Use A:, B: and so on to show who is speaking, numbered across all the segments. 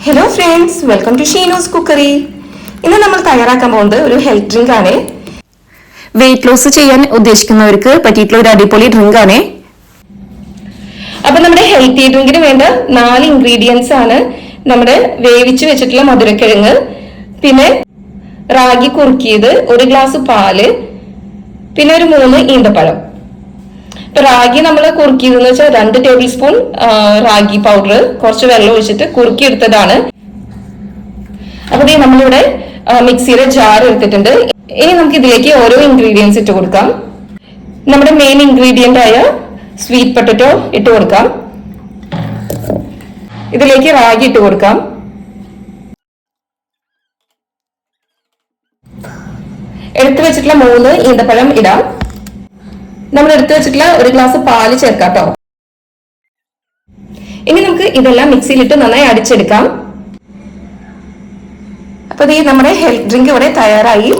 A: Hello friends, welcome to Sheenu's cookery. ഇന്ന് നമ്മൾ തയ്യാറാക്കാൻ പോകുന്നത് ഒരു ഹെൽത്ത് ഡ്രിങ്ക് ആണ്. വെയിറ്റ് ലോസ് ചെയ്യാൻ ഉദ്ദേശിക്കുന്നവർക്ക് പറ്റിയിട്ടുള്ള ഒരു അടിപൊളി ഡ്രിങ്ക് ആണ്. അപ്പൊ നമ്മുടെ ഹെൽത്തി ഡ്രിങ്കിന് വേണ്ട 4 ഇൻഗ്രീഡിയൻസ് ആണ് നമ്മുടെ വേവിച്ച് വെച്ചിട്ടുള്ള മധുരക്കിഴങ്ങ്, പിന്നെ റാഗി കുറുക്കിയത്, 1 ഗ്ലാസ് പാല്, പിന്നെ ഒരു 3 ഈന്തപ്പഴം. ഇപ്പൊ റാഗി നമ്മൾ കുറുക്കിയതെന്ന് വെച്ചാൽ 2 ടേബിൾ സ്പൂൺ റാഗി പൗഡർ കുറച്ച് വെള്ളം ഒഴിച്ചിട്ട് കുറുക്കി എടുത്തതാണ്. അപ്പൊ നമ്മളിവിടെ മിക്സിയുടെ ജാർ എടുത്തിട്ടുണ്ട്. ഇനി നമുക്ക് ഇതിലേക്ക് ഓരോ ഇൻഗ്രീഡിയൻസ് ഇട്ട് കൊടുക്കാം. നമ്മുടെ മെയിൻ ഇൻഗ്രീഡിയന്റ് ആയ സ്വീറ്റ് പൊട്ടറ്റോ ഇട്ട് കൊടുക്കാം. ഇതിലേക്ക് റാഗി ഇട്ട് കൊടുക്കാം. എടുത്തു വെച്ചിട്ടുള്ള 3 ഈന്തപ്പഴം ഇടാം. നമ്മൾ എടുത്തു വെച്ചിട്ടുള്ള 1 ഗ്ലാസ് പാല് ചേർക്കാം കേട്ടോ. ഇനി നമുക്ക് ഇതെല്ലാം മിക്സിയിലിട്ട് നന്നായി അടിച്ചെടുക്കാം. അപ്പൊ നമ്മുടെ ഹെൽത്ത് ഡ്രിങ്ക് ഇവിടെ തയ്യാറായി.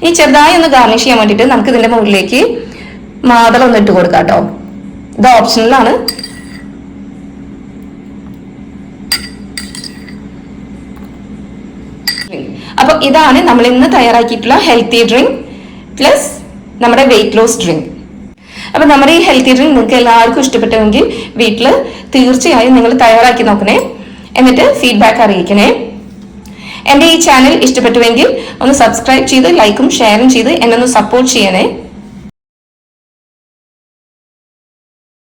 A: ഇനി ചെറുതായി ഒന്ന് ഗാർണിഷ് ചെയ്യാൻ വേണ്ടിട്ട് നമുക്ക് ഇതിന്റെ മുകളിലേക്ക് മാതളം ഒന്ന് ഇട്ട് കൊടുക്കാം കേട്ടോ. ഇത് ഓപ്ഷണലാണ്. അപ്പൊ ഇതാണ് നമ്മൾ ഇന്ന് തയ്യാറാക്കിയിട്ടുള്ള ഹെൽത്തി ഡ്രിങ്ക് പ്ലസ് നമ്മുടെ വെയിറ്റ് ലോസ് ഡ്രിങ്ക്. അപ്പൊ നമ്മുടെ ഈ ഹെൽത്തി ഡ്രിങ്ക് നിങ്ങൾക്ക് എല്ലാവർക്കും ഇഷ്ടപ്പെട്ടെങ്കിൽ വീട്ടിൽ തീർച്ചയായും നിങ്ങൾ തയ്യാറാക്കി നോക്കണേ, എന്നിട്ട് ഫീഡ്ബാക്ക് അറിയിക്കണേ. എൻ്റെ ഈ ചാനൽ ഇഷ്ടപ്പെട്ടുവെങ്കിൽ ഒന്ന് സബ്സ്ക്രൈബ് ചെയ്ത് ലൈക്കും ഷെയറും ചെയ്ത് എന്നെ ഒന്ന് സപ്പോർട്ട് ചെയ്യണേ.